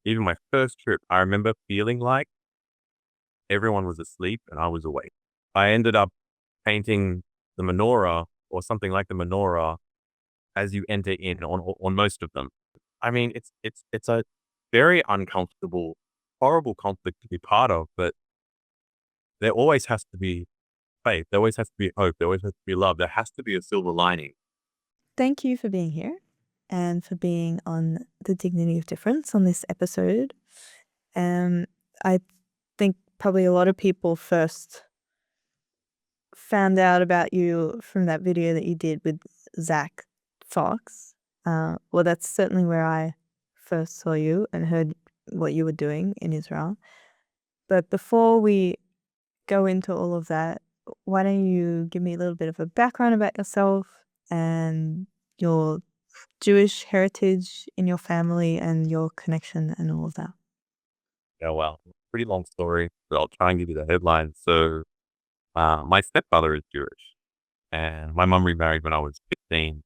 even my first trip, I remember feeling like everyone was asleep and I was awake. I ended up painting the menorah or something like the menorah as you enter in on most of them. I mean, it's a very uncomfortable, horrible conflict to be part of, but there always has to be faith. There always has to be hope. There always has to be love. There has to be a silver lining. Thank you for being here and for being on the Dignity of Difference on this episode. I think probably a lot of people first found out about you from that video that you did with Zach Fox. Well, that's certainly where I first saw you and heard what you were doing in Israel. But before we go into all of that, why don't you give me a little bit of a background about yourself and your Jewish heritage in your family and your connection and all of that? Yeah, well, pretty long story, but I'll try and give you the headline. So, my stepfather is Jewish, and my mom remarried when I was 15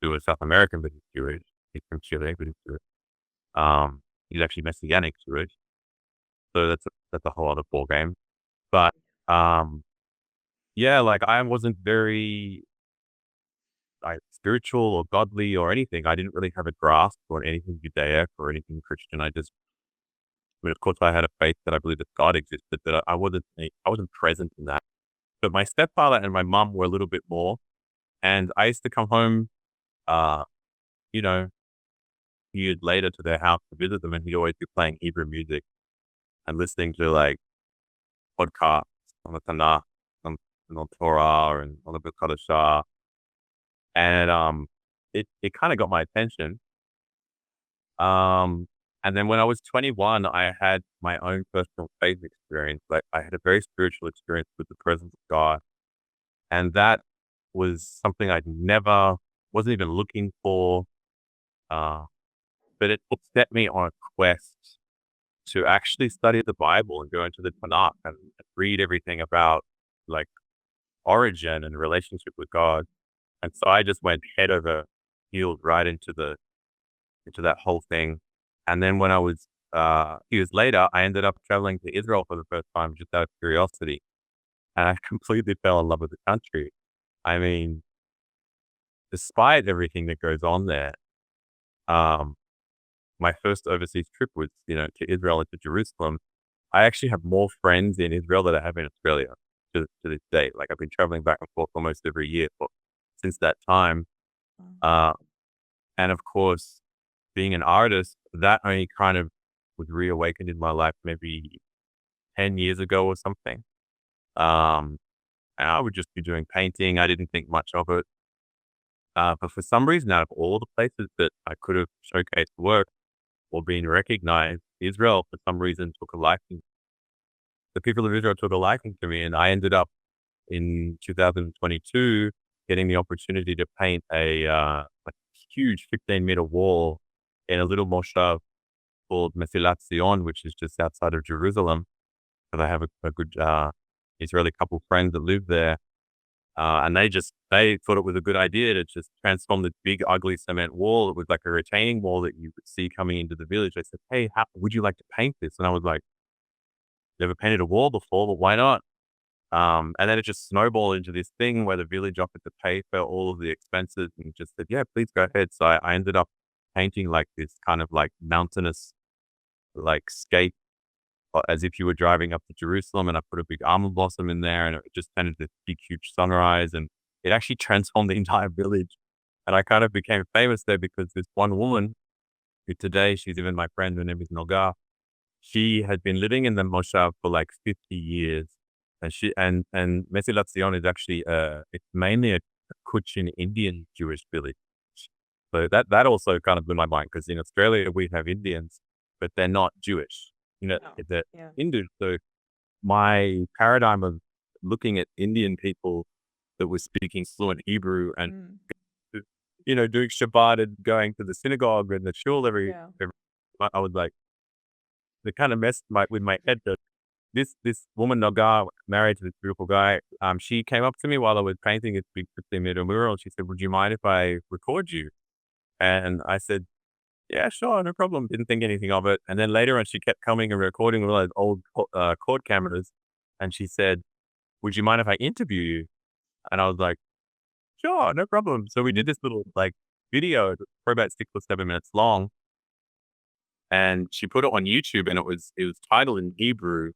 to a South American, but he's Jewish. He's from Chile, but he's Jewish. He's actually Messianic Jewish, so that's a whole other ball game. But yeah, like I wasn't very like spiritual or godly or anything. I didn't really have a grasp on anything Judaic or anything Christian. I mean, of course, I had a faith that I believed that God existed, but I wasn't present in that. But my stepfather and my mum were a little bit more, and I used to come home, uh, you know, years later to their house to visit them, and he'd always be playing Hebrew music and listening to like podcasts on the Tanakh, on, on Torah, and on the Book Hadashah. And it kind of got my attention. Um, and then when I was 21, I had my own personal faith experience. Like I had a very spiritual experience with the presence of God. And that was something I'd never, wasn't even looking for. Uh, but it set me on a quest to actually study the Bible and go into the Tanakh and read everything about like origin and relationship with God. And so I just went head over heels right into that whole thing. And then when I was years later, I ended up traveling to Israel for the first time just out of curiosity. And I completely fell in love with the country. I mean, despite everything that goes on there, um, my first overseas trip was, to Israel and to Jerusalem. I actually have more friends in Israel than I have in Australia to this day. Like I've been traveling back and forth almost every year since that time. Uh, and of course, being an artist, that only kind of was reawakened in my life maybe 10 years ago or something. Um, and I would just be doing painting. I didn't think much of it. But for some reason, out of all the places that I could have showcased work or been recognized, Israel, for some reason, took a liking. The people of Israel took a liking to me, and I ended up in 2022 getting the opportunity to paint a huge 15-meter wall in a little moshav called Mesilat Zion, which is just outside of Jerusalem. Because I have a good Israeli couple friends that live there, and they thought it was a good idea to just transform this big, ugly cement wall. It was like a retaining wall that you could see coming into the village. They said, "Hey, would you like to paint this?" And I was like, "Never painted a wall before, but why not?" And then it just snowballed into this thing where the village offered to pay for all of the expenses and just said, "Yeah, please go ahead." So I ended up painting like this kind of like mountainous like scape, as if you were driving up to Jerusalem, and I put a big almond blossom in there, and it just painted this big, huge sunrise, and it actually transformed the entire village. And I kind of became famous there because this one woman, who today she's even my friend, her name is Noga, she had been living in the moshav for like 50 years. And Mesilat Zion is actually, it's mainly a Cochin Indian Jewish village. So that also kind of blew my mind because in Australia we have Indians, but they're not Jewish. Oh, They're yeah. Hindu. So my paradigm of looking at Indian people that were speaking fluent Hebrew and, Mm. doing Shabbat and going to the synagogue and the shul Yeah. I was like, it kind of messed with my head that this woman, Nagar, married to this beautiful guy, she came up to me while I was painting this big 15-meter mural. She said, "Would you mind if I record you?" And I said, yeah, sure, no problem. Didn't think anything of it. And then later on, she kept coming and recording with those old cord cameras. And she said, would you mind if I interview you? And I was like, sure, no problem. So we did this little like video for about 6 or 7 minutes long. And she put it on YouTube and it was titled in Hebrew.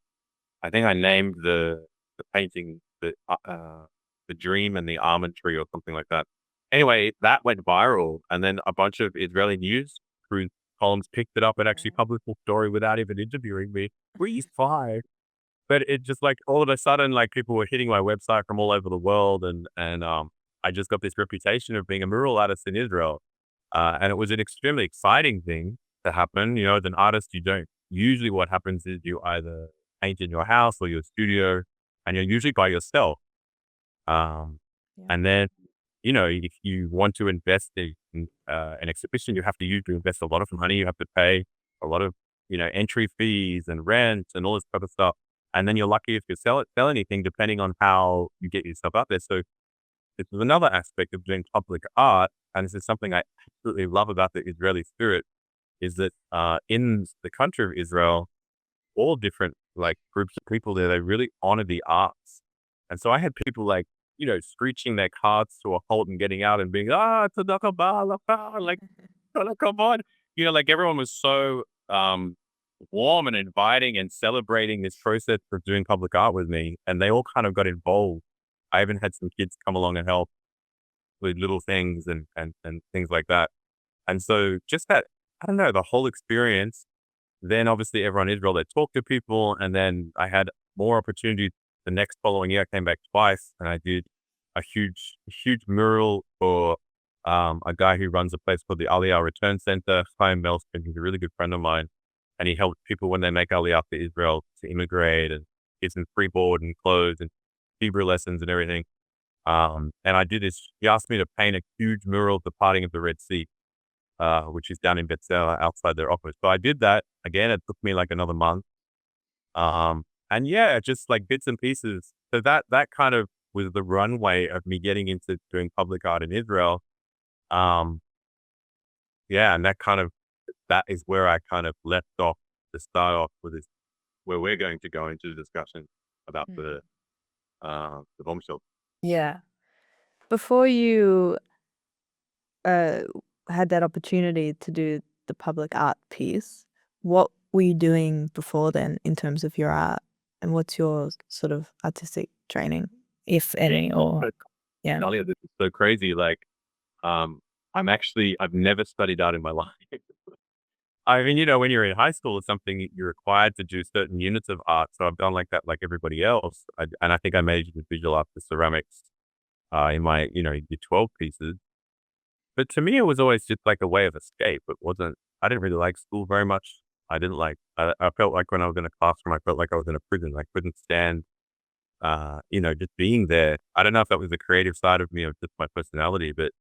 I think I named the painting the dream and the almond tree or something like that. Anyway, that went viral, and then a bunch of Israeli news through columns picked it up and actually published the story without even interviewing me. Freeze fire. But it just like all of a sudden, like people were hitting my website from all over the world, and I just got this reputation of being a mural artist in Israel, and it was an extremely exciting thing to happen. You know, as an artist, you don't usually what happens is you either paint in your house or your studio, and you're usually by yourself. Um, Yeah. and then, you know, if you want to invest in an exhibition, you have to usually invest a lot of money. You have to pay a lot of, entry fees and rent and all this type of stuff. And then you're lucky if you sell anything, depending on how you get yourself out there. So this is another aspect of doing public art. And this is something I absolutely love about the Israeli spirit is that in the country of Israel, all different like groups of people there, they really honor the arts. And so I had people like, screeching their carts to a halt and getting out and being, tzedakah ba'alakah, like, come on. Like everyone was so warm and inviting and celebrating this process of doing public art with me. And they all kind of got involved. I even had some kids come along and help with little things and things like that. And so just that, I don't know, the whole experience. Then obviously everyone in Israel, they talked to people, and then I had more opportunities. The next following year, I came back twice, and I did a huge mural for a guy who runs a place called the DAHLIA Return Center, Chaim Melspin. He's a really good friend of mine, and he helps people when they make Aliyah to Israel to immigrate and gives them free board and clothes and Hebrew lessons and everything. And I did this. He asked me to paint a huge mural of the parting of the Red Sea, which is down in Bethsaida outside their office. So I did that. Again, it took me like another month. And yeah, just like bits and pieces. So that kind of was the runway of me getting into doing public art in Israel. Um, yeah, and that is where I kind of left off to start off with this, where we're going to go into the discussion about the bombshell. Yeah. Before you uh, had that opportunity to do the public art piece, what were you doing before then in terms of your art? And what's your sort of artistic training, if any, or yeah. Dahlia, this is so crazy. Like, um, I've never studied art in my life. I mean, when you're in high school or something, you're required to do certain units of art. So I've done like that, like everybody else. And I think I majored in visual arts and ceramics in my, year 12 pieces. But to me, it was always just like a way of escape. I didn't really like school very much. I felt like when I was in a classroom, I felt like I was in a prison. I couldn't stand, just being there. I don't know if that was the creative side of me or just my personality, but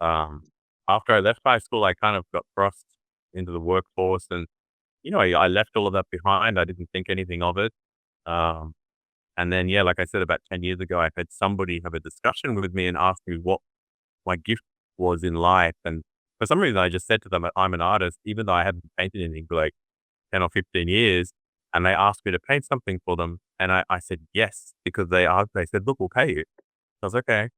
um, after I left high school, I kind of got thrust into the workforce and I left all of that behind. I didn't think anything of it. Um, and then, yeah, like I said, about 10 years ago, I had somebody have a discussion with me and ask me what my gift was in life. And for some reason, I just said to them that I'm an artist, even though I hadn't painted anything for like 10 or 15 years. And they asked me to paint something for them. And I said yes, because they said, look, we'll pay you. I was okay.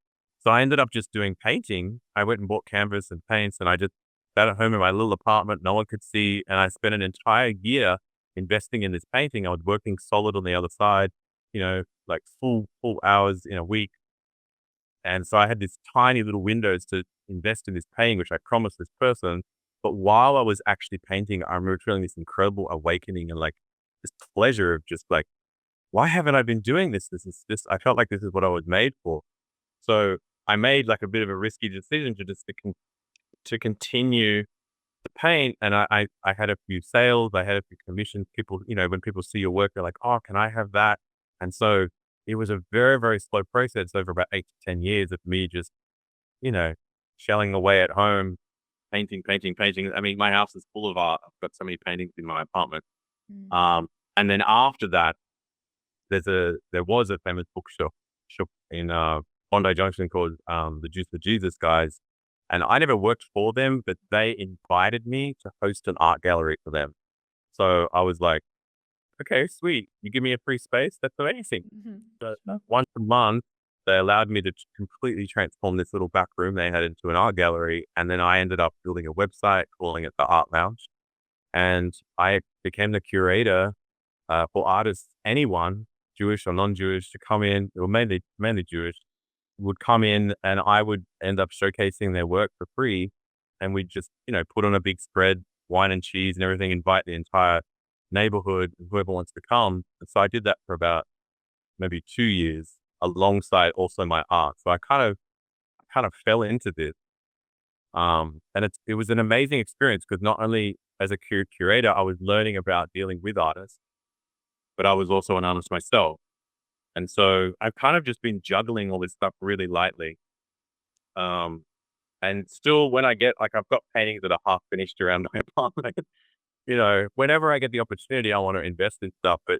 So I ended up just doing painting. I went and bought canvas and paints, and I just sat at home in my little apartment. No one could see. And I spent an entire year investing in this painting. I was working solid on the other side, like full hours in a week. And so I had these tiny little windows to invest in this painting, which I promised this person. But while I was actually painting, I remember feeling this incredible awakening and like this pleasure of just like, why haven't I been doing this? I felt like this is what I was made for. So I made like a bit of a risky decision to continue to paint. And I had a few sales, I had a few commissions. People, when people see your work, they're like, oh, can I have that? And so it was a very, very slow process over about 8 to 10 years of me just, you know, shelling away at home, painting. I mean, my house is full of art. I've got so many paintings in my apartment. And then after that, there was a famous bookshop in Bondi Junction called the Juice for Jesus guys, And I never worked for them, but they invited me to host an art gallery for them. So I was like, okay, sweet. You give me a free space. That's amazing. Mhm. So once a month, they allowed me to completely transform this little back room they had into an art gallery. And then I ended up building a website, calling it the Art Lounge. And I became the curator for artists, anyone, Jewish or non-Jewish, to come in, or mainly Jewish, would come in, and I would end up showcasing their work for free. And we'd just, put on a big spread, wine and cheese and everything, invite the entire neighborhood, whoever wants to come. And so I did that for about maybe 2 years alongside also my art. So I kind of fell into this. And it was an amazing experience because not only as a curator, I was learning about dealing with artists, but I was also an artist myself. And so I've kind of just been juggling all this stuff really lightly. Um, and still when I get, like, I've got paintings that are half finished around my apartment, whenever I get the opportunity, I want to invest in stuff. But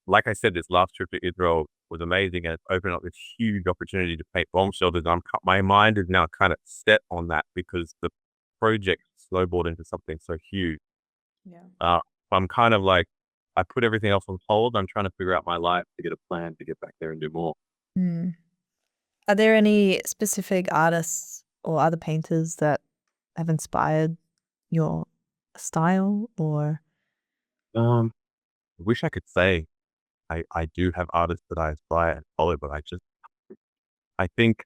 like I said, this last trip to Israel was amazing and it opened up this huge opportunity to paint bomb shelters. My mind is now kind of set on that because the project snowballed into something so huge. Yeah. Uh, I'm kind of like, I put everything else on hold. I'm trying to figure out my life to get a plan to get back there and do more. Mm. Are there any specific artists or other painters that have inspired your style or I wish I could say I do have artists that I aspire and follow, but I think,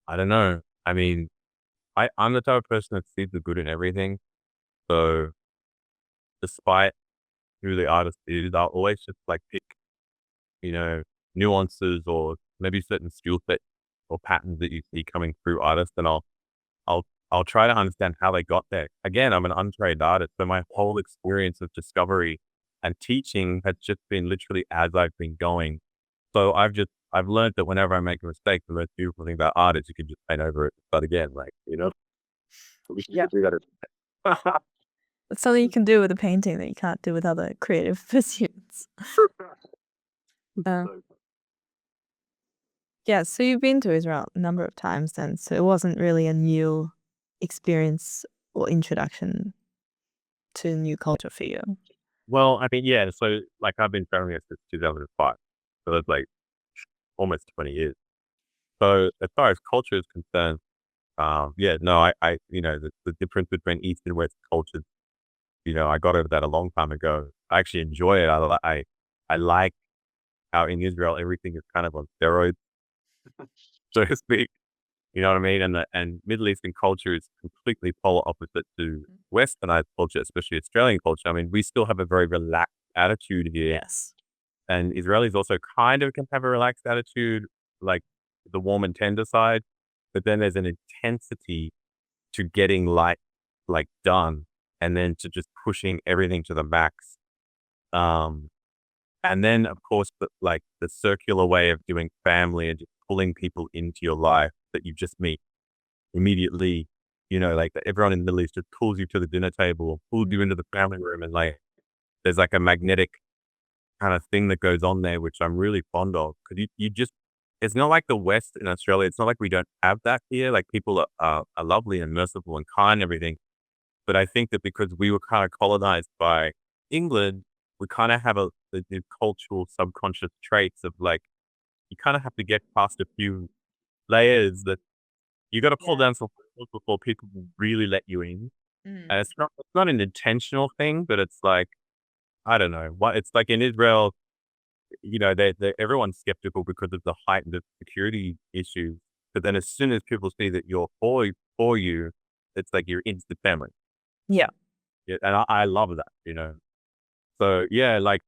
I don't know. I mean, I'm the type of person that sees the good in everything. So despite who the artist is, I'll always just like pick, you know, nuances or maybe certain skill sets or patterns that you see coming through artists, and I'll I'll try to understand how they got there. Again, I'm an untrained artist, so my whole experience of discovery and teaching has just been literally as I've been going. So I've learned that whenever I make a mistake, the most beautiful thing about art is you can just paint over it, but again, like, we should Yeah. do that. It's something you can do with a painting that you can't do with other creative pursuits. Uh, yeah, so you've been to Israel a number of times then, so it wasn't really a new experience or introduction to new culture for you. Well, I mean, yeah, so, like, I've been traveling here since 2005, so that's, like, almost 20 years. So, as far as culture is concerned, yeah, no, the difference between East and West cultures, I got over that a long time ago. I actually enjoy it. I like how in Israel everything is kind of on steroids, so to speak. You know what I mean? And Middle Eastern culture is completely polar opposite to Westernized culture, especially Australian culture. I mean, we still have a very relaxed attitude here, Yes. and Israelis also kind of can have a relaxed attitude, like the warm and tender side, but then there's an intensity to getting like done, and then to just pushing everything to the max. Um, and then of course, the circular way of doing family and just pulling people into your life that you just meet immediately, like everyone in the Middle East just pulls you to the dinner table, pulls you into the family room, and like there's like a magnetic kind of thing that goes on there, which I'm really fond of because you just it's not like the West in Australia. It's not like we don't have that here. Like people are lovely and merciful and kind and everything. But I think that because we were kind of colonized by England, we kind of have the cultural subconscious traits of like you kind of have to get past a few layers that you got to pull Yeah. down some walls before people will really let you in. Mm. And it's not an intentional thing, but it's like I don't know what it's like in Israel. They everyone's skeptical because of the heightened security issues. But then as soon as people see that you're for you, it's like you're instant family. Yeah. Yeah, and I love that. So yeah, like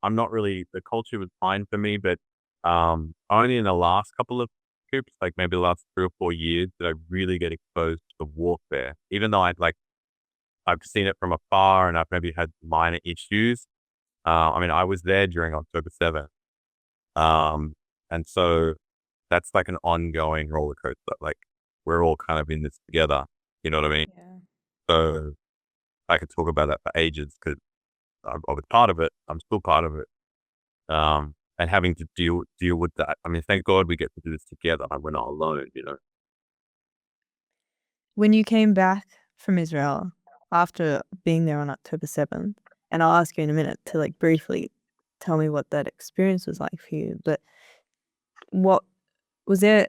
I'm not really the culture was fine for me, but only in the last couple of trips, like maybe the last 3 or 4 years, did I really get exposed to the warfare. Even though I've seen it from afar and I've maybe had minor issues. I mean, I was there during October 7th. Um, and so that's like an ongoing roller coaster. Like we're all kind of in this together. You know what I mean? Yeah. So I could talk about that for ages because I was part of it. I'm still part of it. And having to deal with that. I mean, thank God we get to do this together. We're not alone. When you came back from Israel after being there on October 7th, and I'll ask you in a minute to like briefly tell me what that experience was like for you, but what was there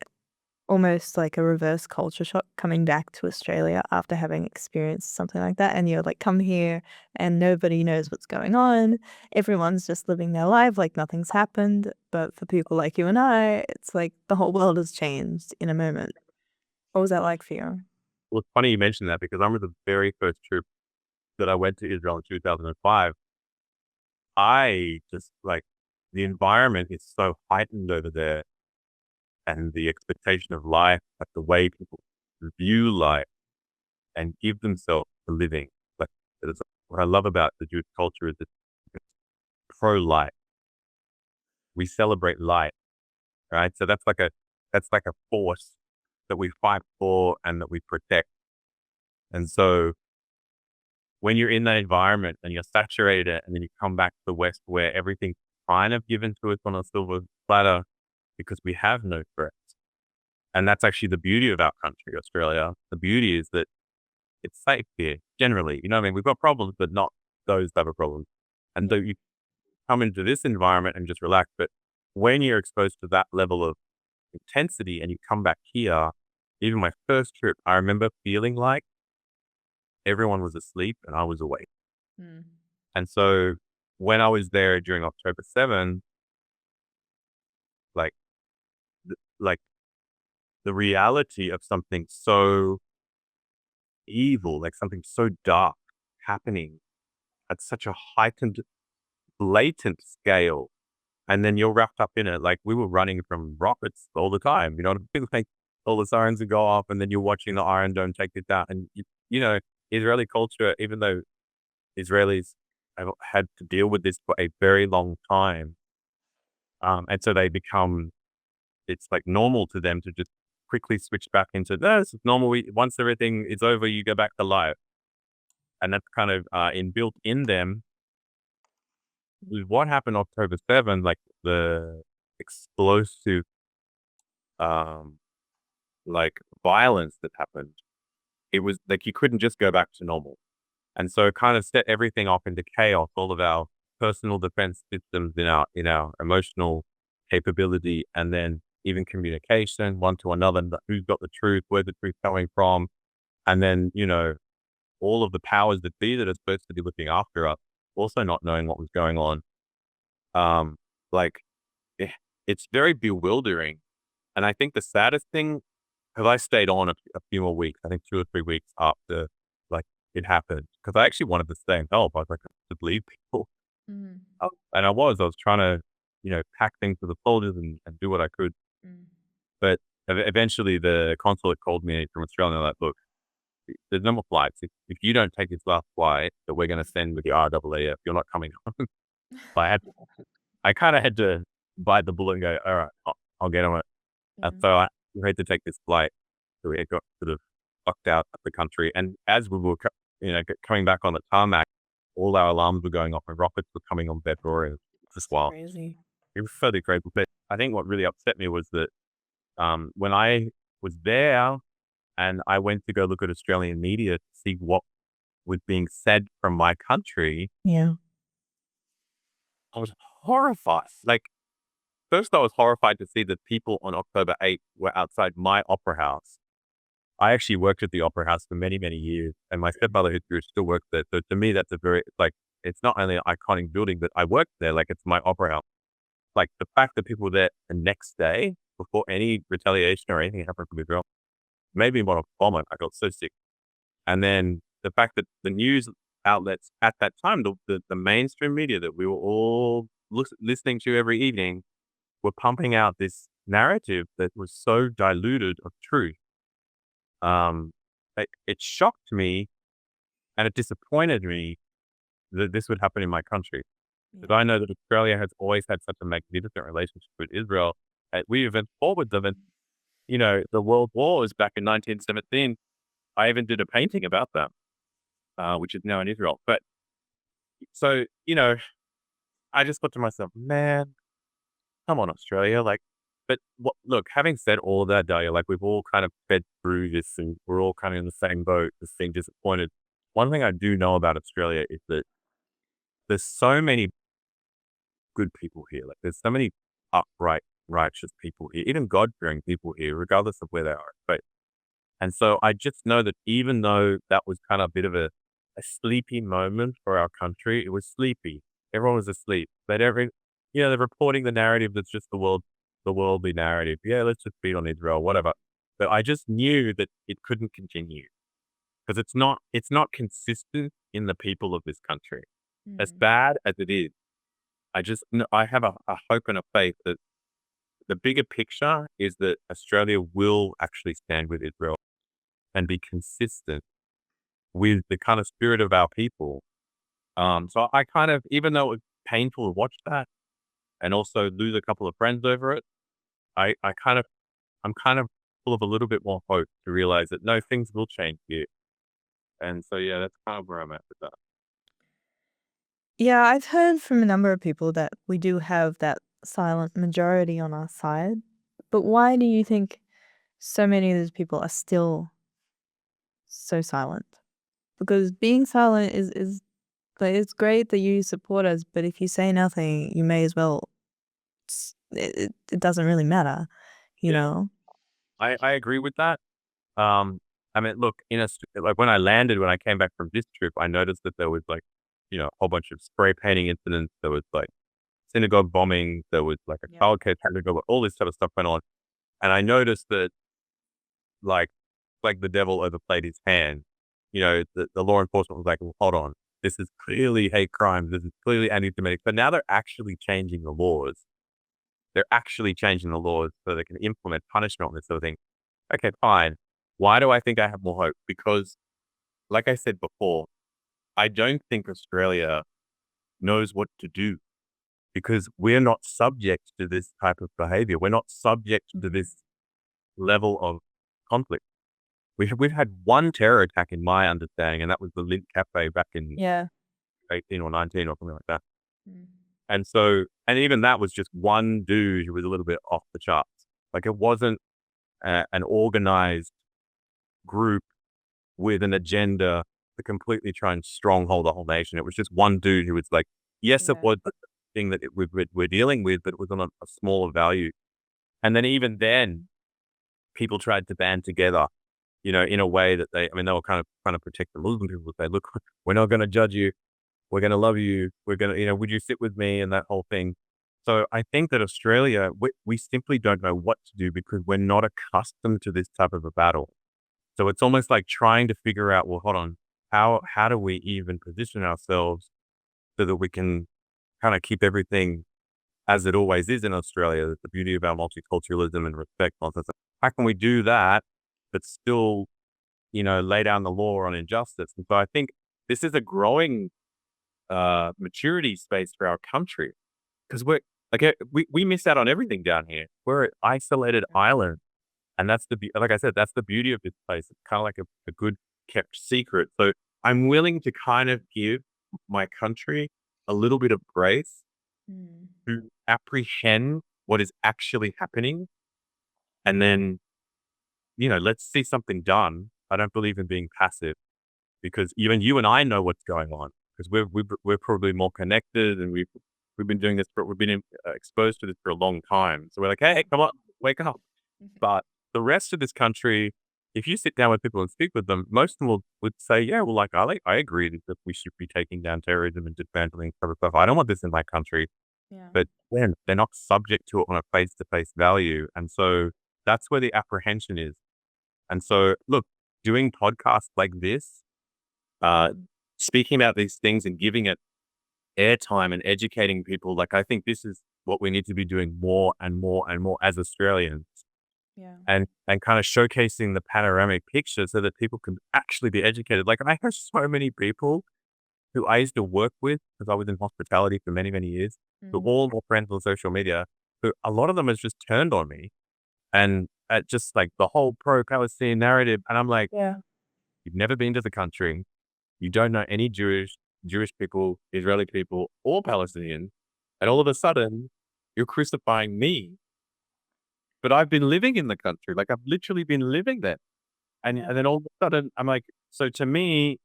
almost like a reverse culture shock coming back to Australia after having experienced something like that? And you're like, come here and nobody knows what's going on. Everyone's just living their life like nothing's happened. But for people like you and I, it's like the whole world has changed in a moment. What was that like for you? Well, it's funny you mentioned that because I remember the very first trip that I went to Israel in 2005. I just like the environment is so heightened over there and the expectation of life, like the way people view life and give themselves to living. Like what I love about the Jewish culture is it's pro-life. We celebrate life, right? So that's like a force that we fight for and that we protect. And so when you're in that environment and you're saturated and then you come back to the West where everything's kind of given to us on a silver platter because we have no threats. And that's actually the beauty of our country, Australia. The beauty is that it's safe here, generally. You know what I mean? We've got problems, but not those type of problems. And so you come into this environment and just relax. But when you're exposed to that level of intensity and you come back here, even my first trip, I remember feeling like everyone was asleep and I was awake. Mm. And so when I was there during October 7th, like, like the reality of something so evil, like something so dark happening at such a heightened, blatant scale. And then you're wrapped up in it. Like we were running from rockets all the time, you know what I mean? Like all the sirens would go off and then you're watching the Iron Dome take it down. And, you know, Israeli culture, even though Israelis have had to deal with this for a very long time. And so they become, it's like normal to them to just quickly switch back into, no, this is normal. Once everything is over, you go back to life. And that's kind of inbuilt in them. With what happened October 7th, like the explosive, um, like violence that happened, it was like you couldn't just go back to normal. And so it kind of set everything off into chaos, all of our personal defense systems in our emotional capability, and then even communication one to another, who's got the truth, where's the truth coming from, and then, you know, all of the powers that be that are supposed to be looking after us, also not knowing what was going on. Um, like eh, it's very bewildering. And I think the saddest thing, because I stayed on a few more weeks, I think 2 or 3 weeks after like it happened, because I actually wanted to stay and help. I was like, I could leave people. Mm. And I was trying to, you know, pack things for the soldiers and do what I could. Mm. But eventually the consulate called me from Australia, like, look, there's no more flights. If you don't take this last flight that we're going to send with the RAAF, you're not coming home. I had, I kind of had to bite the bullet and go, all right, I'll get on it. And Yeah. so I had to take this flight. So we had got sort of locked out of the country. And as we were, you know, coming back on the tarmac, all our alarms were going off and rockets were coming on February. It was just It's wild. crazy. It was fairly crazy. But I think what really upset me was that when I was there and I went to go look at Australian media to see what was being said from my country, Yeah. I was horrified. Like, first, I was horrified to see that people on October 8th were outside my opera house. I actually worked at the opera house for many, many years, and my stepmother who's Jewish still works there. So to me, that's a very, like, it's not only an iconic building, but I worked there, like it's my opera house. Like the fact that people were there the next day before any retaliation or anything happened from Israel made me want to vomit. I got so sick. And then the fact that the news outlets at that time, the mainstream media that we were all listening to every evening, were pumping out this narrative that was so diluted of truth. Um, it shocked me and it disappointed me that this would happen in my country. Because Yeah. I know that Australia has always had such a magnificent relationship with Israel. We even fought with them. And, you know, the world wars back in 1917, I even did a painting about them, which is now in Israel. But so, you know, I just thought to myself, man, come on, Australia. Like, But look, having said all of that, Dahlia, like we've all kind of fed through this and we're all kind of in the same boat, just being disappointed. One thing I do know about Australia is that there's so many good people here. Like there's so many upright, righteous people here, even God fearing people here, regardless of where they are. But and so I just know that even though that was kind of a bit of a sleepy moment for our country, it was sleepy. Everyone was asleep. But they're reporting the narrative that's just the worldly narrative. Yeah, let's just beat on Israel, whatever. But I just knew that it couldn't continue because it's not consistent in the people of this country. As Mm. bad as it is, I have a hope and a faith that the bigger picture is that Australia will actually stand with Israel and be consistent with the kind of spirit of our people. So I kind of, even though it was painful to watch that and also lose a couple of friends over it, I kind of, I'm kind of full of a little bit more hope to realize that no, things will change here. And so, yeah, that's kind of where I'm at with that. Yeah, I've heard from a number of people that we do have that silent majority on our side. But why do you think so many of those people are still so silent? Because being silent is like it's great that you support us, but if you say nothing, you may as well. It doesn't really matter, you Yeah, know. I agree with that. Um, I mean, look, like when I landed, when I came back from this trip, I noticed that there was like, a whole bunch of spray painting incidents. There was like synagogue bombings. There was like a Yeah. childcare synagogue. All this type of stuff went on, and I noticed that like the devil overplayed his hand. The law enforcement was like, well, hold on, this is clearly hate crimes. This is clearly anti-Semitic. But now they're actually changing the laws. They're actually changing the laws so they can implement punishment on this sort of thing. Okay, fine. Why do I think I have more hope? Because, like I said before, I don't think Australia knows what to do because we're not subject to this type of behavior. We're not subject to Mhm. this level of conflict. We've had one terror attack in my understanding, and that was the Lint Cafe back in Yeah. 18 or 19 or something like that. Mm. And so, and even that was just one dude who was a little bit off the charts. Like it wasn't an organized group with an agenda to completely try and stronghold the whole nation. It was just one dude who was like, yes, it Yeah. was the thing that we're dealing with, but it was on a smaller value. And then even then, people tried to band together, in a way that I mean, they were kind of trying to protect the Muslim people. Say, look, we're not going to judge you. We're going to love you. We're going to, would you sit with me and that whole thing. So I think that Australia, we simply don't know what to do because we're not accustomed to this type of a battle. So it's almost like trying to figure out, well, hold on, how do we even position ourselves so that we can kind of keep everything as it always is in Australia? That's the beauty of our multiculturalism and respect. And all that stuff. How can we do that, but still, lay down the law on injustice? And so I think this is a growing maturity space for our country because we're like we miss out on everything down here. We're an isolated island. And that's like I said, that's the beauty of this place. It's kind of like a good kept secret. So I'm willing to kind of give my country a little bit of grace Mm. to apprehend what is actually happening. And then, let's see something done. I don't believe in being passive because even you and I know what's going on because we're probably more connected and we've been doing this we've been exposed to this for a long time. So we're like, Yeah. hey, come on, wake up. Mhm. But the rest of this country, if you sit down with people and speak with them, most of them would say, "Yeah, well, like I agree that we should be taking down terrorism and dismantling other stuff. I don't want this in my country." Yeah. But when they're not subject to it on a face to face value, and so that's where the apprehension is. And so, look, doing podcasts like this, uh, speaking about these things and giving it airtime and educating people, like I think this is what we need to be doing more and more and more as Australians Yeah. and kind of showcasing the panoramic picture so that people can actually be educated. Like I have so many people who I used to work with because I was in hospitality for many, many years, who Mm. all my friends on social media, who a lot of them has just turned on me and at just like the whole pro-Palestinian narrative. And I'm like, Yeah. you've never been to the country. You don't know any Jewish people, Israeli people, or Palestinians. And all of a sudden, you're crucifying me but I've been living in the country. Like, I've literally been living there. Yeah. And then all of a sudden, I'm like, so to me,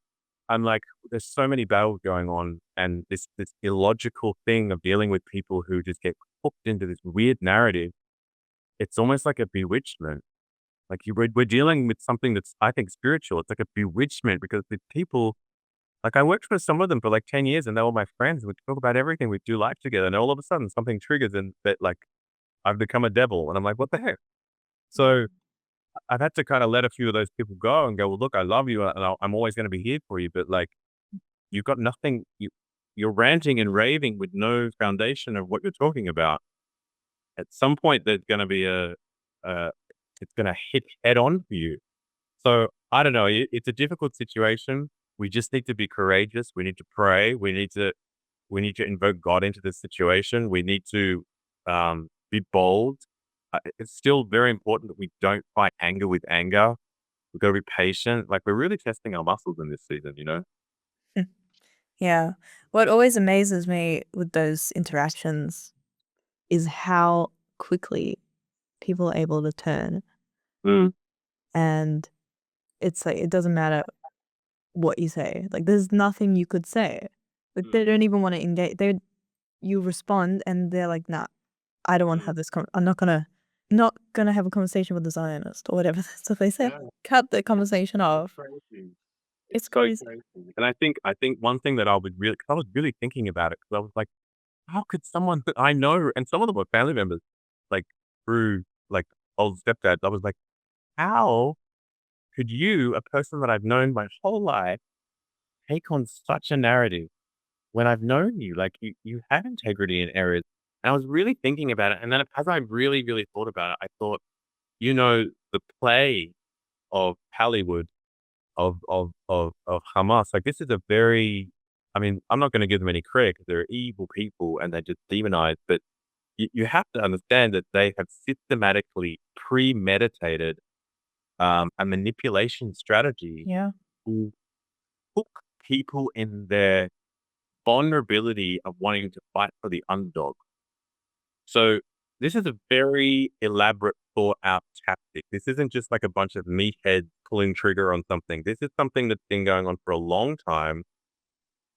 I'm like, there's so many battles going on, and this illogical thing of dealing with people who just get hooked into this weird narrative. It's almost like a bewitchment. Like, we're dealing with something that's, I think, spiritual. It's like a bewitchment because the people, like, I worked for some of them for like 10 years, and they were my friends. We'd talk about everything. We'd do life together, and all of a sudden something triggers, and that, like, I've become a devil, and I'm like, "What the heck?" Yeah. So, I've had to kinda let a few of those people go and go, "Well, look, I love you, and I'm always gonna be here for you, but, like, you've got nothing, you're ranting and raving with no foundation of what you're talking about. At some point, there's gonna be a it's gonna hit head on for you." So, I don't know, it's a difficult situation. We just need to be courageous. We need to pray. We need to invoke God into this situation. We need to, be bold. It's still very important that we don't fight anger with anger. We've got to be patient. Like, we're really testing our muscles in this season, you know? Hmm. Yeah. What always amazes me with those interactions is how quickly people are able to turn, Mm, and it's like it doesn't matter what you say. Like, there's nothing you could say. Like, mm, they don't even wanna engage. You respond and they're like, "Nah, I don't wanna mm. have this I'm not gonna have a conversation with the Zionist," or whatever that's what they say. Yeah, Cut the conversation it's off. crazy. It's It's so crazy. crazy. And I think one thing that I would really, 'cause I was really thinking about it, because I was like, how could someone that I know, and some of them were family members, like, through, like, old stepdads, I was like, how could you, a person that I've known my whole life, take on such a narrative when I've known you? Like, you have integrity in areas. And I was really thinking about it, and then as I really, really thought about it, I thought, the play of Hollywood, of Hamas, like, this is a very, I mean, I'm not gonna give them any credit 'cause they're evil people and they're just demonized, but you have to understand that they have systematically premeditated, a manipulation strategy Yeah. to hook people in their vulnerability of wanting to fight for the underdog. So, this is a very elaborate, thought out tactic. This isn't just like a bunch of meatheads pulling trigger on something. This is something that's been going on for a long time,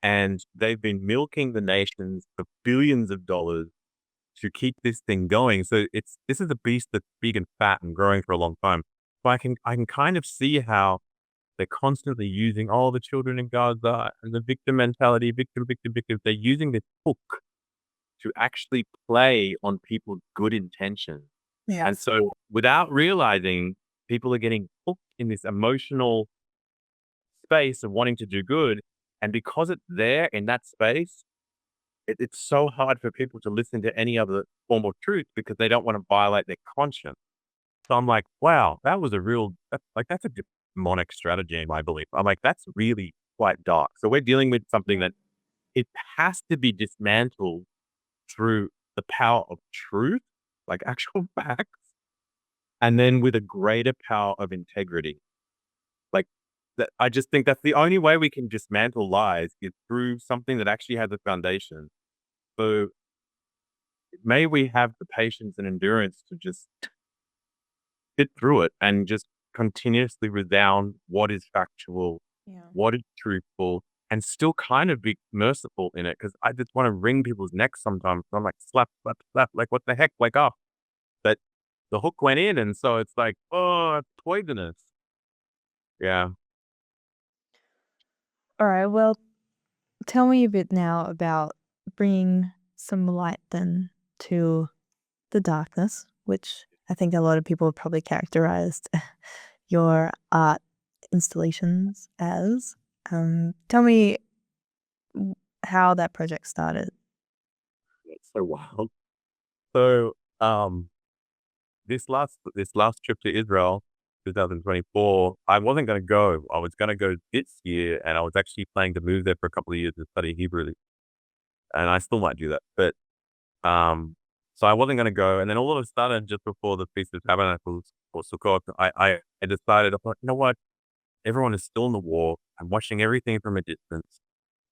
and they've been milking the nations for billions of dollars to keep this thing going. So, this is a beast that's big and fat and growing for a long time. So, I can kind of see how they're constantly using all the children in Gaza and the victim mentality, victim, victim, victim. They're using this hook to actually play on people's good intentions. And Yes. so, without realizing, people are getting hooked in this emotional space of wanting to do good. And because it's there in that space, it's so hard for people to listen to any other form of truth because they don't want to violate their conscience. So I'm like, wow, that's a demonic strategy in my belief. I'm like, that's really quite dark. So we're dealing with something Yeah. that it has to be dismantled through the power of truth, like actual facts, and then with a greater power of integrity. Like, that, I just think that's the only way we can dismantle lies is through something that actually has a foundation. So may we have the patience and endurance to just sit through it and just continuously resound what is factual, Yeah. what is truthful, and still kind of be merciful in it. Because I just want to wring people's necks sometimes. I'm like, slap, slap, slap. Like, what the heck? Wake up. But the hook went in, and so it's like, oh, it's poisonous. Yeah. Alright, well, tell me a bit now about bringing some light then to the darkness, which I think a lot of people have probably characterized your art installations as. Tell me how that project started. It's so wild. So, this last trip to Israel, 2024, I wasn't gonna go. I was gonna go this year, and I was actually planning to move there for a couple of years to study Hebrew, and I still might do that. But, so I wasn't gonna go, and then all of a sudden, just before the Feast of Tabernacles or Sukkot, I decided, I thought, "You know what? Everyone is still in the war. I'm watching everything from a distance.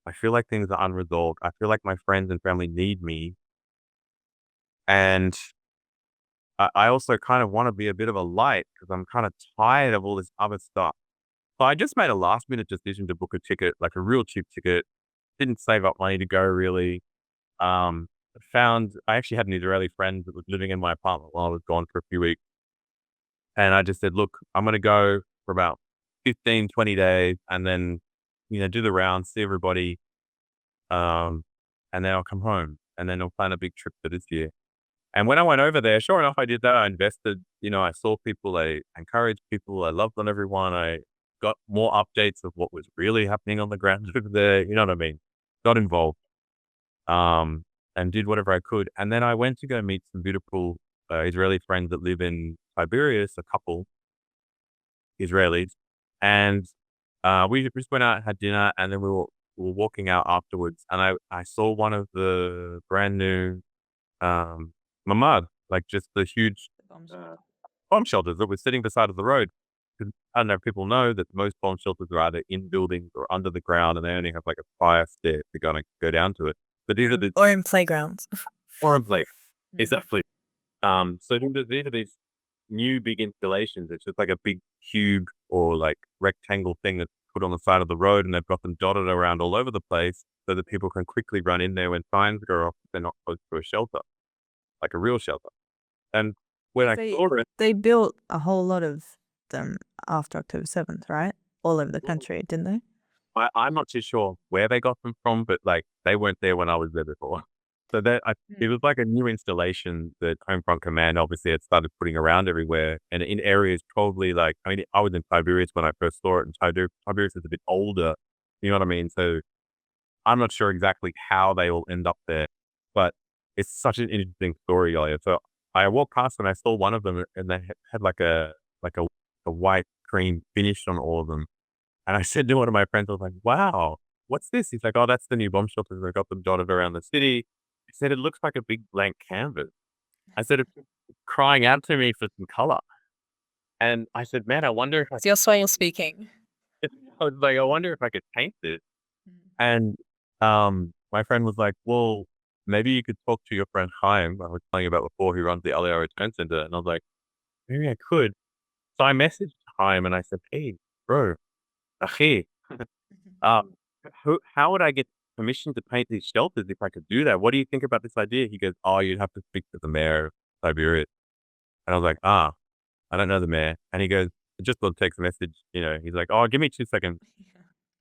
I feel like things are unresolved. I feel like my friends and family need me." And I also kind of want to be a bit of a light because I'm kind of tired of all this other stuff. So I just made a last minute decision to book a ticket, like a real cheap ticket. Didn't save up money to go really. I actually had an Israeli friend that was living in my apartment while I was gone for a few weeks. And I just said, look, I'm going to go for about 15, 20 days and then, do the rounds, see everybody. Um, and then I'll come home and then I'll plan a big trip for this year. And when I went over there, sure enough, I did that. I invested, I saw people, I encouraged people, I loved on everyone. I got more updates of what was really happening on the ground over there. You know what I mean? Got involved, um, and did whatever I could. And then I went to go meet some beautiful Israeli friends that live in Tiberias, a couple Israelis. And we just went out, had dinner, and then we were walking out afterwards. And I saw one of the brand new mamad, like just the huge The bomb uh, shelter. bomb shelters that was sitting beside of the road. 'Cause I don't know if people know that most bomb shelters are either in buildings or under the ground, and they only have like a fire stair to go down to it. But these are the Or in playgrounds. forum place. Mm. Exactly. So these are these new big installations. It's just like a big cube or like rectangle thing that's put on the side of the road, and they've got them dotted around all over the place so that people can quickly run in there when signs go off if they're not close to a shelter, like a real shelter. And when 'Cause I saw it, they built a whole lot of them after October 7th, right? All over the country, didn't they? I'm not too sure where they got them from, but like they weren't there when I was there before. So it Mm. was like a new installation that Homefront Command obviously had started putting around everywhere, and in areas probably like I was in Tiberias when I first saw it, and Tiberias is a bit older. You know what I mean? So I'm not sure exactly how they all end up there, but it's such an interesting story, Elia. So I walked past and I saw one of them, and they had like a white cream finish on all of them. And I said to one of my friends, I was like, "Wow, what's this?" He's like, "Oh, that's the new bomb shelters. I got them dotted around the city." He said, "It looks like a big blank canvas." I said, "It's crying out to me for some color." And I said, "Man, I wonder if I It's your soul speaking. I was like, I wonder if I could paint this." And my friend was like, "Well, maybe you could talk to your friend Chaim." I was telling you about before, who runs the Aliyah Return Center. And I was like, maybe I could. So I messaged Chaim and I said, "Hey, bro, achi, Um, how would I get permission to paint these shelters if I could do that? What do you think about this idea?" He goes, "Oh, you'd have to speak to the mayor of Siberia." And I was like, "Ah, I don't know the mayor." And he goes, just got a text message, he's like, "Oh, give me 2 seconds."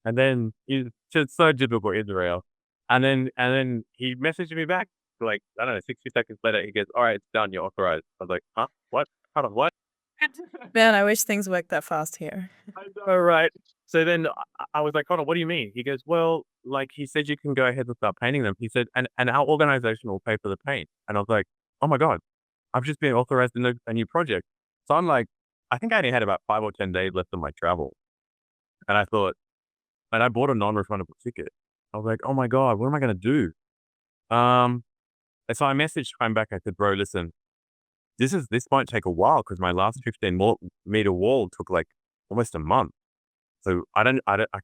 And then he's just so typical Israel. And then he messaged me back like, I don't know, 60 seconds later, he goes, "All right, it's done, you're authorized." I was like, "Huh? What? Hold on, what?" Man, I wish things worked that fast here. I know, right? So then I was like, "Hold on, what do you mean?" He goes, "Well, like, he said you can go ahead and start painting them." He said, "And our organization will pay for the paint." And I was like, "Oh my God, I've just been authorized in a new project." So I'm like, I think I only had about 5 or 10 days left of my travel. And I thought, and I bought a non-refundable ticket. I was like, "Oh my God, what am I going to do?" Um, and so I messaged him back. I said, "Bro, listen, this might take a while because my last 15-meter wall took like almost a month. So I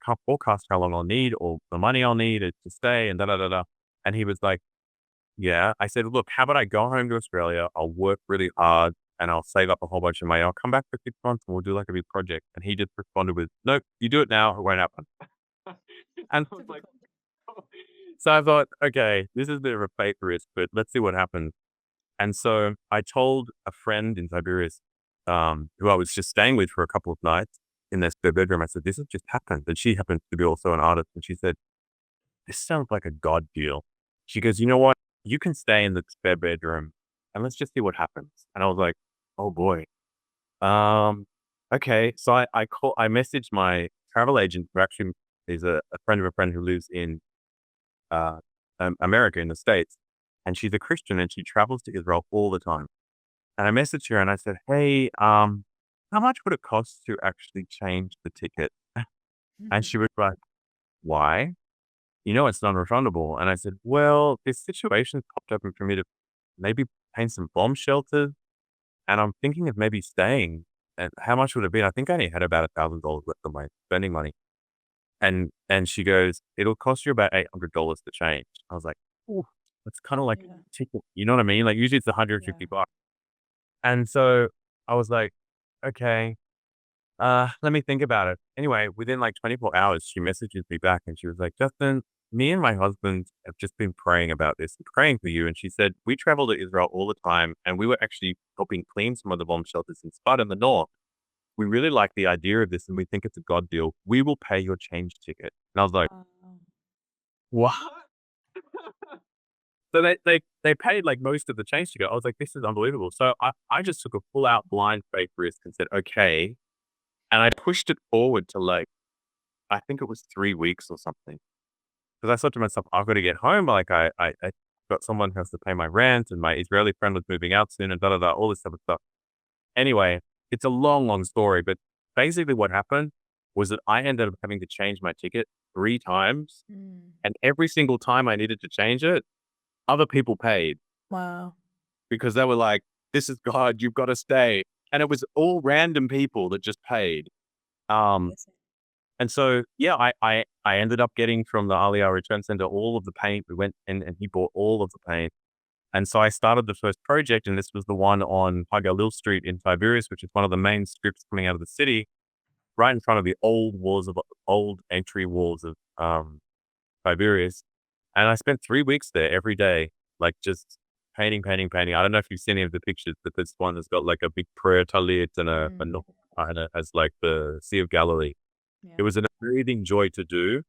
can't forecast how long I'll need or the money I'll need to stay and da da da da." And he was like, "Yeah." I said, "Look, how about I go home to Australia? I'll work really hard and I'll save up a whole bunch of money. I'll come back for 6 months and we'll do like a big project." And he just responded with, "Nope, you do it now. It won't happen." And I was like, Typical. so I thought, okay, this is a bit of a fake risk, but let's see what happens. And so I told a friend in Tiberias, who I was just staying with for a couple of nights in their spare bedroom. I said, "This has just happened." And she happens to be also an artist. And she said, "This sounds like a God deal." She goes, "You know what? You can stay in the spare bedroom and let's just see what happens." And I was like, "Oh boy." Um, okay. So I messaged my travel agent, who actually is a friend of a friend who lives in uh, America in the States. And she's a Christian and she travels to Israel all the time. And I messaged her and I said, "Hey, how much would it cost to actually change the ticket?" And she was like, "Why? You know it's non-refundable." And I said, "Well, this situation's popped up for me to maybe paint some bomb shelters, and I'm thinking of maybe staying. And how much would it be?" I think I only had about $1,000 left of my spending money. And she goes, "It'll cost you about $800 to change." I was like, "Ooh, that's kind of like Yeah. a ticket." You know what I mean? Like usually it's Yeah. 150 bucks. And so I was like, "Okay, let me think about it." Anyway, within like 24 hours, she messages me back and she was like, "Justin, me and my husband have just been praying about this and praying for you." And she said, "We travel to Israel all the time and we were actually helping clean some of the bomb shelters in Spud in the north. We really like the idea of this and we think it's a God deal. We will pay your change ticket." And I was like, Wow. "What?" So they paid like most of the change ticket. I was like, "This is unbelievable." So I just took a full out blind faith risk and said, "Okay." And I pushed it forward to like, I think it was 3 weeks or something. Because I thought to myself, "I've got to get home." Like I got someone who has to pay my rent and my Israeli friend was moving out soon and da da da, all this type of stuff. Anyway, it's a long, long story, but basically what happened was that I ended up having to change my ticket 3 times, Mm. and every single time I needed to change it, other people paid Wow. because they were like, "This is God, you've got to stay." And it was all random people that just paid. Um, Amazing. and so, yeah, I ended up getting from the DAHLIA Return Center all of the paint. We went and he bought all of the paint. And so I started the first project, and this was the one on Hagalil Street in Tiberias, which is one of the main strips coming out of the city, right in front of the old entry walls of Tiberias. And I spent 3 weeks there every day, like just painting, painting, painting. I don't know if you've seen any of the pictures, but this one has got like a big prayer talit and a Mm. no and it has like the Sea of Galilee. It Yeah. was an amazing joy to do,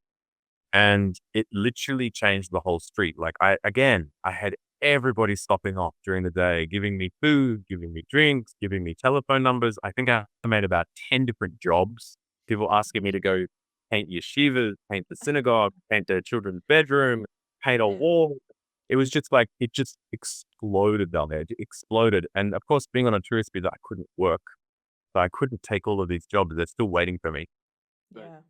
and it literally changed the whole street. Like I had everybody stopping off during the day, giving me food, giving me drinks, giving me telephone numbers. I think I made about 10 different jobs. People asking me to go paint yeshivas, paint the synagogue, paint their children's bedroom, paint a Yeah. wall. It was just like, it just exploded down there. It exploded. And of course, being on a tourist visa, I couldn't work. So I couldn't take all of these jobs. They're still waiting for me. Yeah.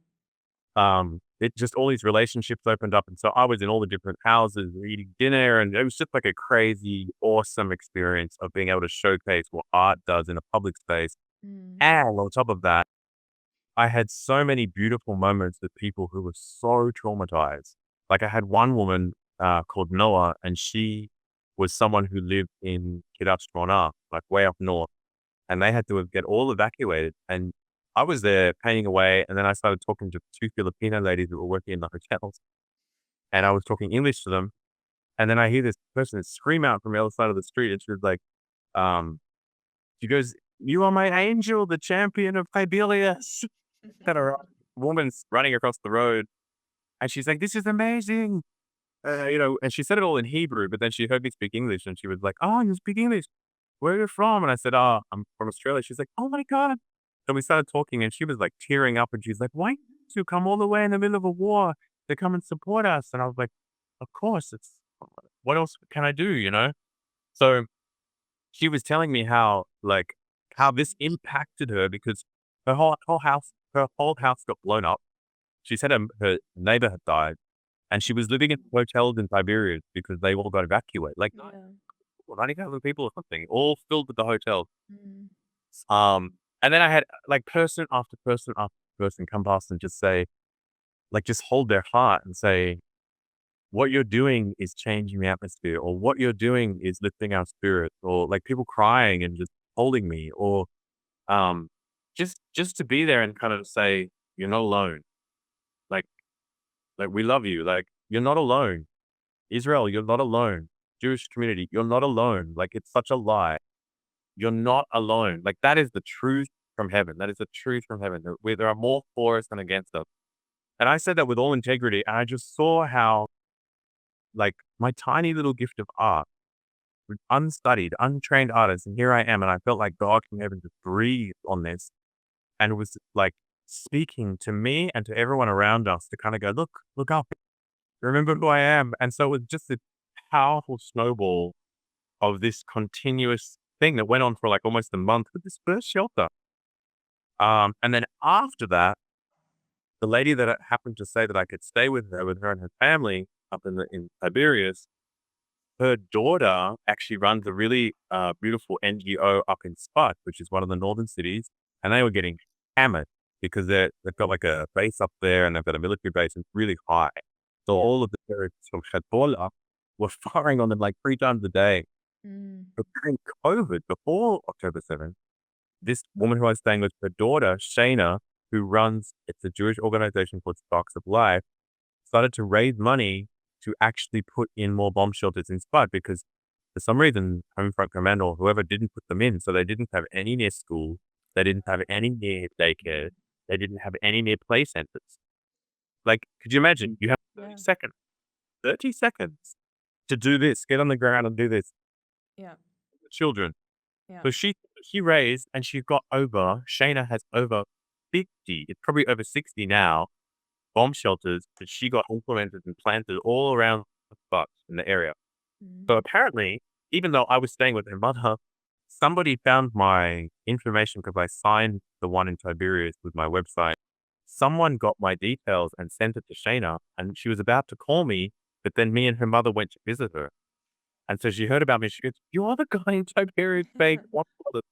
It just all these relationships opened up, and so I was in all the different houses eating dinner, and it was just like a crazy, awesome experience of being able to showcase what art does in a public space. Mm. And on top of that, I had so many beautiful moments with people who were so traumatized. Like I had one woman called Noah, and she was someone who lived in Kiryat Shmona, like way up north, and they had to get all evacuated. And I was there painting away, and then I started talking to 2 Filipino ladies that were working in the hotels, and I was talking English to them, and then I hear this person scream out from the other side of the street, and she was like, um, she goes, "You are my angel, the champion of Tiberias." And a woman's running across the road, and she's like, "This is amazing." And she said it all in Hebrew, but then she heard me speak English, and she was like, "Oh, you speak English? Where are you from?" And I said, "Oh, I'm from Australia." She's like, "Oh my God." And we started talking and she was like tearing up and she's like, "Why did you come all the way in the middle of a war to come and support us?" And I was like, "Of course, it's what else can I do, you know?" So she was telling me how like how this impacted her because her whole house got blown up. She said her neighbor had died and she was living in hotels in Tiberias because they all got evacuated. Like Yeah. 90,000 people or something, all filled with the hotel. Mm. And then I had like person after person after person come past and just say, like, just hold their heart and say, what you're doing is changing the atmosphere, or what you're doing is lifting our spirits, or like people crying and just holding me, or um, just to be there and kind of say, you're not alone. Like, like we love you. Like you're not alone. Israel, you're not alone. Jewish community, you're not alone. Like it's such a lie. You're not alone. Like that is the truth from heaven. That is the truth from heaven. Where there are more for us than against us. And I said that with all integrity. And I just saw how, like, my tiny little gift of art, with unstudied, untrained artists, and here I am, and I felt like God from heaven just breathed on this, and was like speaking to me and to everyone around us to kind of go, look up, remember who I am. And so it was just a powerful snowball of this continuous thing that went on for like almost a month with this first shelter. And then after that, the lady that happened to say that I could stay with her and her family up in Tiberias, her daughter actually runs a really beautiful NGO up in Sput, which is one of the northern cities, and they were getting hammered because they've got like a base up there and they've got a military base and it's really high. So Yeah. all of the terrorists from Hezbollah were firing on them like 3 times a day. Mm. But during COVID, before October 7th, this woman who I was staying with, her daughter, Shayna, who runs, it's a Jewish organization called Sparks of Life, started to raise money to actually put in more bomb shelters in Spud because for some reason, Homefront Command or whoever didn't put them in. So they didn't have any near school. They didn't have any near daycare. They didn't have any near play centers. Like, could you imagine? You have Yeah. 30 seconds to do this, get on the ground and do this. Yeah. Children. Yeah. So she raised and she got over, Shayna has over 50, it's probably over 60 now, bomb shelters that she got implemented and planted all around the spots in the area. Mm. So apparently, even though I was staying with her mother, somebody found my information because I signed the one in Tiberias with my website. Someone got my details and sent it to Shayna, and she was about to call me, but then me and her mother went to visit her. And so she heard about me. She goes, "You're the guy in Tiberias saying what?" And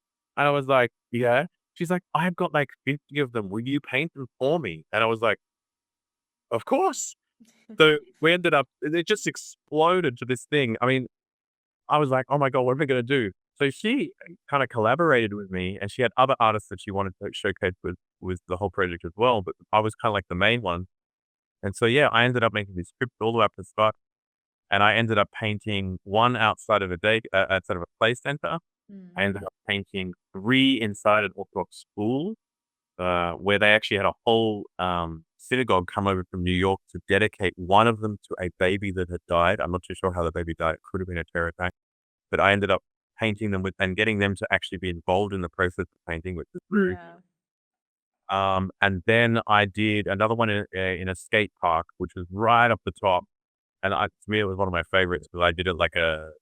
I was like, "Yeah." She's like, "I've got like 50 of them. Will you paint them for me?" And I was like, "Of course." So we ended up, it just exploded to this thing. I mean, I was like, "Oh my God, what am I gonna do?" So she kind of collaborated with me and she had other artists that she wanted to showcase with the whole project as well. But I was kind of like the main one. And so, yeah, I ended up making this trip all the way up to Scott and I ended up painting one outside of a play center. I Mm. ended up painting 3 inside an Orthodox school, where they actually had a whole, synagogue come over from New York to dedicate one of them to a baby that had died. I'm not too sure how the baby died. It could have been a terror attack, but I ended up painting them with and getting them to actually be involved in the process of painting, which is very Yeah. cool. And then I did another one in a skate park, which was right up the top, and to me, it was one of my favorites because I did it like a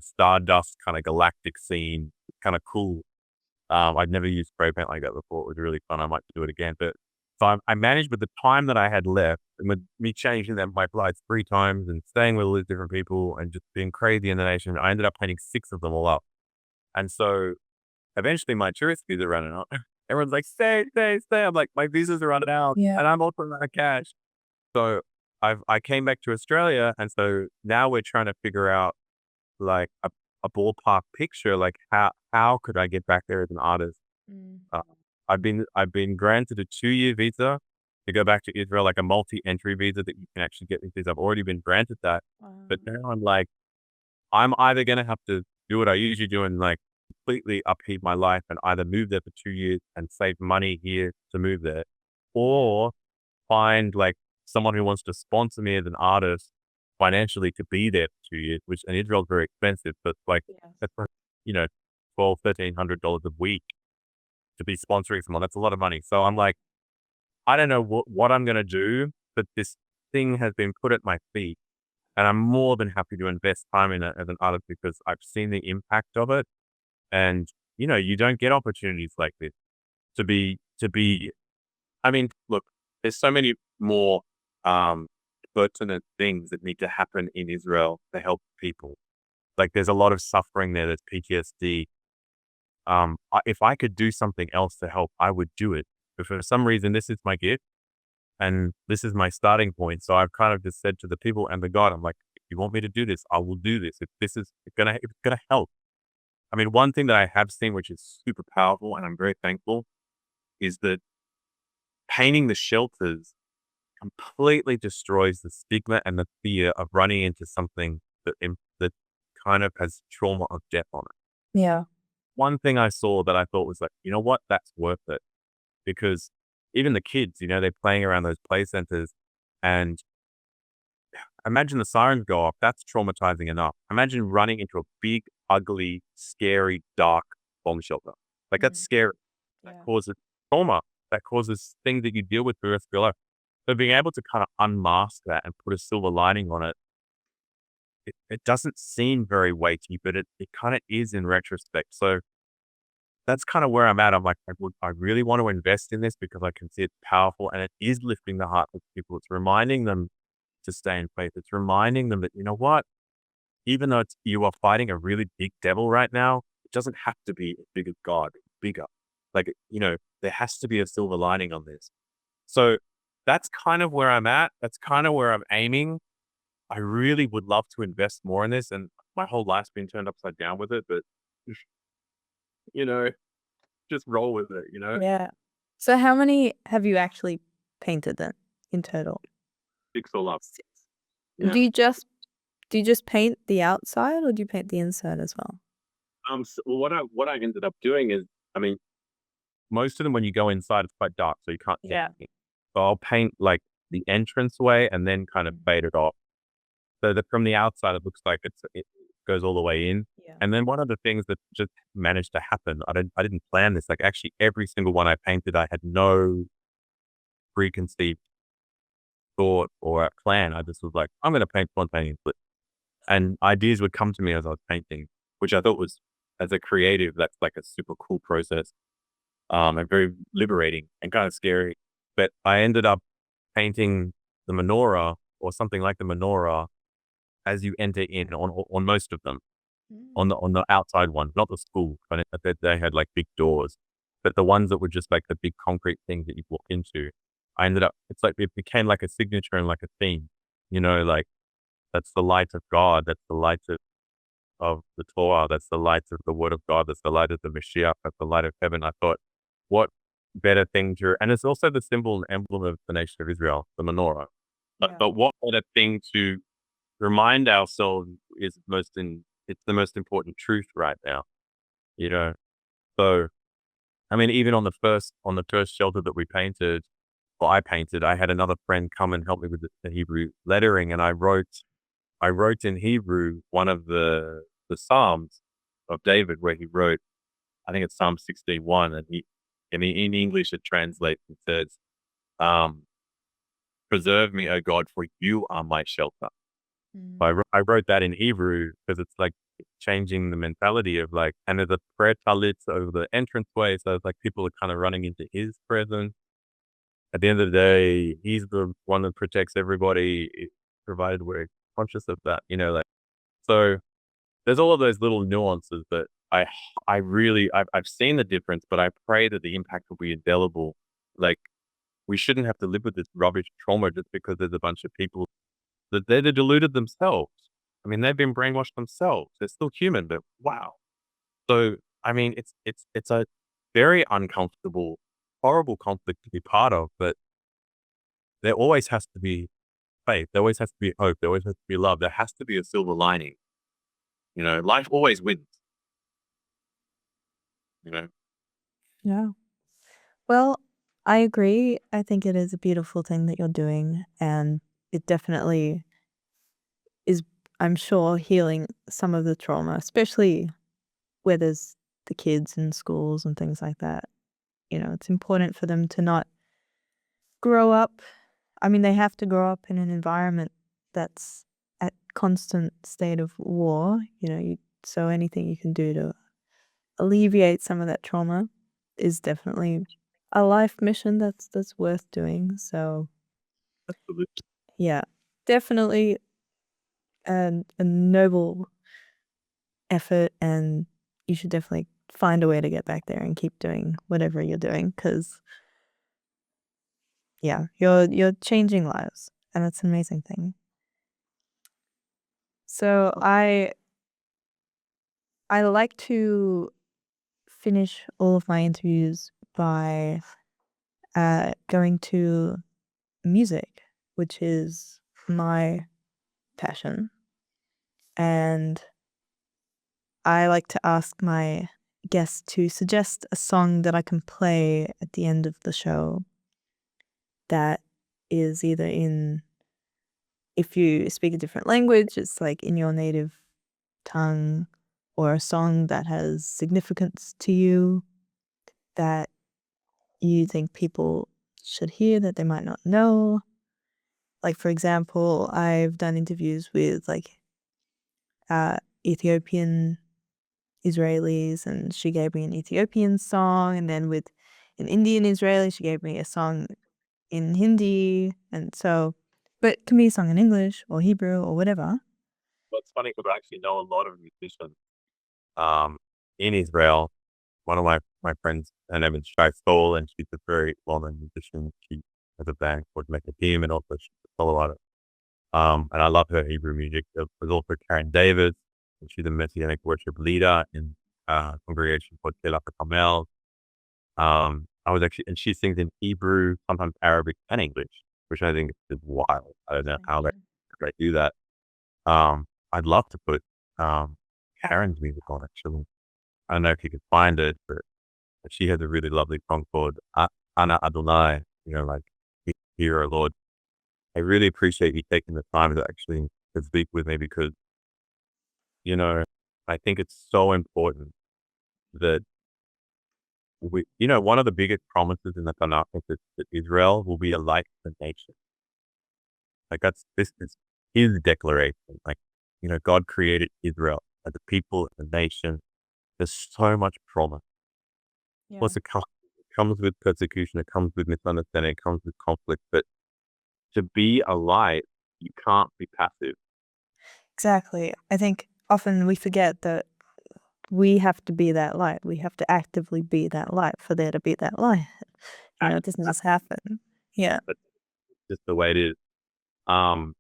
stardust kinda galactic scene, kinda cool. I'd never used spray paint like that before. It was really fun. I might do it again. But so I managed with the time that I had left and with me changing them my flights 3 times and staying with all these different people and just being crazy in the nation, I ended up painting 6 of them all up. And so eventually my tourist visa running out. Everyone's like, "Stay, stay, stay." I'm like, "My visas are running out Yeah. and I'm also out of cash." So I came back to Australia and so now we're trying to figure out like a ballpark picture, like how could I get back there as an artist? Mm. Uh, I've been granted a 2-year visa to go back to Israel, like a multi-entry visa that you can actually get with this. I've already been granted that, Wow. but now I'm like, I'm either gonna have to do what I usually do and like completely upheave my life and either move there for 2 years and save money here to move there, Yeah. or find like someone who wants to sponsor me as an artist financially to be there for 2 years, which in Israel is very expensive, but like Yes. that's like, you know, 1,200-1,300 a week to be sponsoring someone. That's a lot of money. So I'm like, I don't know what I'm gonna do, but this thing has been put at my feet, and I'm more than happy to invest time in it as an artist because I've seen the impact of it. And you don't get opportunities like this to be. I mean, look, there's so many more um pertinent things that need to happen in Israel to help people. Like there's a lot of suffering there. There's PTSD. If I could do something else to help, I would do it. But for some reason, this is my gift and this is my starting point. So I've kind of just said to the people and the God, I'm like, if you want me to do this, I will do this. If it's gonna help. I mean, one thing that I have seen, which is super powerful, and I'm very thankful, is that painting the shelters completely destroys the stigma and the fear of running into something that kind of has trauma of death on it. Yeah. One thing I saw that I thought was like, you know what, that's worth it because even the kids, they're playing around those play centers, and imagine the sirens go off. That's traumatizing enough. Imagine running into a big, ugly, scary, dark bomb shelter. Like that's Mm. scary. That Yeah. causes trauma. That causes things that you deal with for the rest of your life. So being able to kind of unmask that and put a silver lining on it, it doesn't seem very weighty, but it kind of is in retrospect. So that's kind of where I'm at. I'm like, I really want to invest in this because I can see it's powerful and it is lifting the heart of people. It's reminding them to stay in faith. It's reminding them that, you know what, even though you are fighting a really big devil right now, it doesn't have to be as big as God, it's bigger. Like, there has to be a silver lining on this. So that's kind of where I'm at. That's kind of where I'm aiming. I really would love to invest more in this, and my whole life's been turned upside down with it, but, you know, just roll with it, you know? Yeah. So how many have you actually painted then in total? Jigsaw love. 6. Yeah. Do you just do you just paint the outside or do you paint the inside as well? So what I ended up doing is, I mean, most of them when you go inside, it's quite dark, so you can't see Yeah. anything. So I'll paint, like, the entranceway and then kind of fade it off. So that from the outside, it looks like it goes all the way in. Yeah. And then one of the things that just managed to happen, I didn't plan this, like, actually every single one I painted, I had no preconceived thought or a plan. I just was like, "I'm gonna paint spontaneously." And ideas would come to me as I was painting, which I thought was, as a creative, that's like a super cool process, and very liberating and kind of scary. But I ended up painting the menorah or something like the menorah as you enter in on most of them. On Mm. the outside one, not the school, but they had, like, big doors. But the ones that were just, like, the big concrete things that you walk into, I ended up it's like it became like a signature and like a theme, like, that's the light of God, that's the light of the Torah, that's the light of the word of God, that's the light of the Mashiach, that's the light of heaven. I thought, what better thing to and it's also the symbol and emblem of the nation of Israel, the menorah. But Yeah. but what better thing to remind ourselves is it's the most important truth right now, you know? So, I mean, even on the first shelter that we painted, or I painted, I had another friend come and help me with the Hebrew lettering, and I wrote in Hebrew one of the Psalms of David where he wrote, I think it's Psalm 16:1, and in English it translates and says, um, "Preserve me, O God, for you are my shelter." So Mm. I wrote that in Hebrew because it's like changing the mentality of like, and there's a prayer talit over the entranceway. So it's like people are kind of running into his presence. At the end of the day, he's the one that protects everybody, provided we're conscious of that, like, so there's all of those little nuances that I really, I've seen the difference, but I pray that the impact will be indelible. Like, we shouldn't have to live with this rubbish trauma just because there's a bunch of people that they're deluded themselves. I mean, they've been brainwashed themselves. They're still human, but wow. So, I mean, it's a very uncomfortable, horrible conflict to be part of, but there always has to be faith. There always has to be hope. There always has to be love. There has to be a silver lining. Life always wins, you know? Yeah. Well, I agree. I think it is a beautiful thing that you're doing, and it definitely is, I'm sure, healing some of the trauma, especially where there's the kids in schools and things like that. It's important for them to not grow up. I mean, they have to grow up in an environment that's at constant state of war. So anything you can do to alleviate some of that trauma is definitely a life mission that's worth doing. So Absolutely. yeah, definitely a noble effort, and you should definitely find a way to get back there and keep doing whatever you're doing because yeah, you're changing lives, and that's an amazing thing. So I like to finish all of my interviews by going to music, which is my passion. And I like to ask my guests to suggest a song that I can play at the end of the show that is either in, if you speak a different language, it's like in your native tongue, or a song that has significance to you that you think people should hear that they might not know. Like, for example, I've done interviews with like Ethiopian Israelis, and she gave me an Ethiopian song, and then with an Indian Israeli, she gave me a song in Hindi, and so, but it can be a song in English or Hebrew or whatever. But it's funny because I actually know a lot of musicians, um, in Israel. One of my friends, her name is Shai Soul, and she's a very well-known musician. She has a band called Mecca Team, and also she's a solo artist. And I love her Hebrew music. There was also Karen Davis, and she's a Messianic worship leader in a congregation called Telah Carmel. I was actually, and she sings in Hebrew, sometimes Arabic and English, which I think is wild. I don't know Thank how you. they do that. I'd love to put Karen's music on actually. I don't know if you can find it, but she has a really lovely song called Ana Adonai, like Hear our Lord. I really appreciate you taking the time to actually to speak with me because, you know, I think it's so important that one of the biggest promises in the Tanakh is that Israel will be a light to the nation. Like this is his declaration. Like, God created Israel as a people, as a nation. There's so much promise. Of Yeah. course, it comes with persecution, it comes with misunderstanding, it comes with conflict, but to be a light, you can't be passive. Exactly. I think often we forget that we have to be that light. We have to actively be that light for there to be that light. It doesn't just happen. Yeah. That's just the way it is. Um,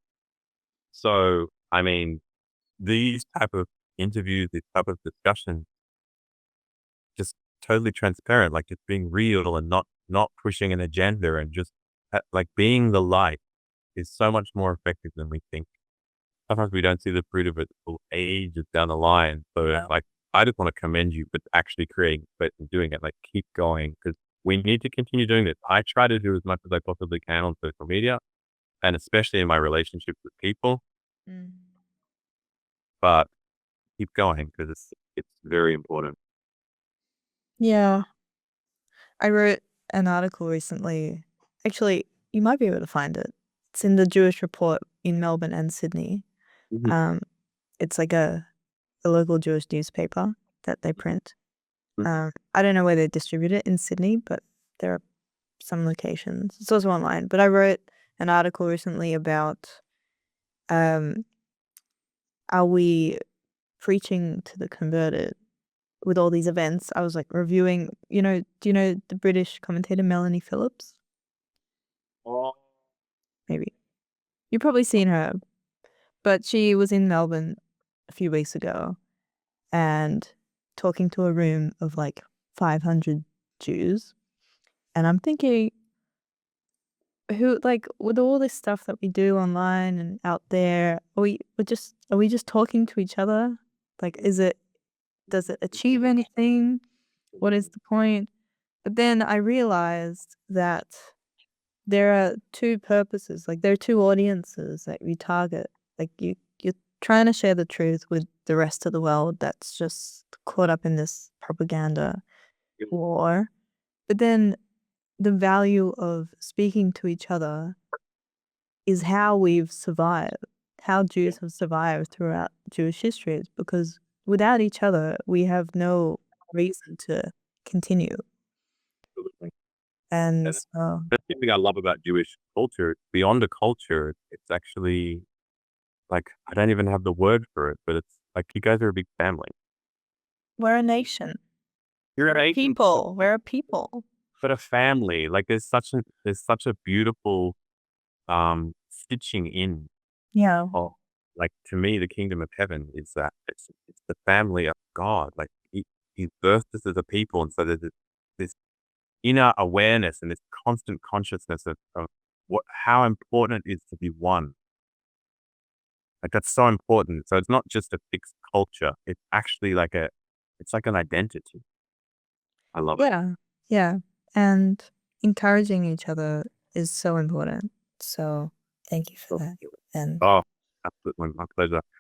so I mean, these type of interviews, these type of discussions, just totally transparent, like just being real and not pushing an agenda and just like being the light is so much more effective than we think. Sometimes we don't see the fruit of it till ages down the line. So Yeah. like, I just want to commend you for actually creating space and doing it. Like, keep going because we need to continue doing this. I try to do as much as I possibly can on social media and especially in my relationships with people, Mm. but keep going because it's very important. Yeah. I wrote an article recently. Actually, you might be able to find it. It's in the Jewish Report in Melbourne and Sydney. Mhm, Um, it's like a local Jewish newspaper that they print. mhm. I don't know where they distribute it in Sydney, but there are some locations. It's also online. But I wrote an article recently about um, are we preaching to the converted with all these events? I was like reviewing, do you know the British commentator Melanie Phillips? Oh, Maybe. You've probably seen her, but she was in Melbourne a few weeks ago and talking to a room of like 500 Jews. And I'm thinking, who, like, with all this stuff that we do online and out there, are we just talking to each other? Like, does it achieve anything? What is the point? But then I realized that there are two purposes, like there are two audiences that we target. Like you're trying to share the truth with the rest of the world that's just caught up in this propaganda war. But then the value of speaking to each other is how we've survived, how Jews have survived throughout Jewish history is because without each other, we have no reason to continue. absolutely. And And so, that's the thing I love about Jewish culture. Beyond a culture, it's actually like I don't even have the word for it, but it's like you guys are a big family. we're a nation. You're We're an a Asian, people. We're a people. but a family. Like there's such a beautiful stitching in. Yeah. Oh, like to me, the kingdom of heaven is that it's the family of God. Like he birthed us as a people, and so there's this inner awareness and this constant consciousness of how important it is to be one. Like that's so important. So it's not just a fixed culture. It's actually it's like an identity. I love it. Yeah. Yeah. And encouraging each other is so important. So thank you for that. And Oh, absolutely, my pleasure.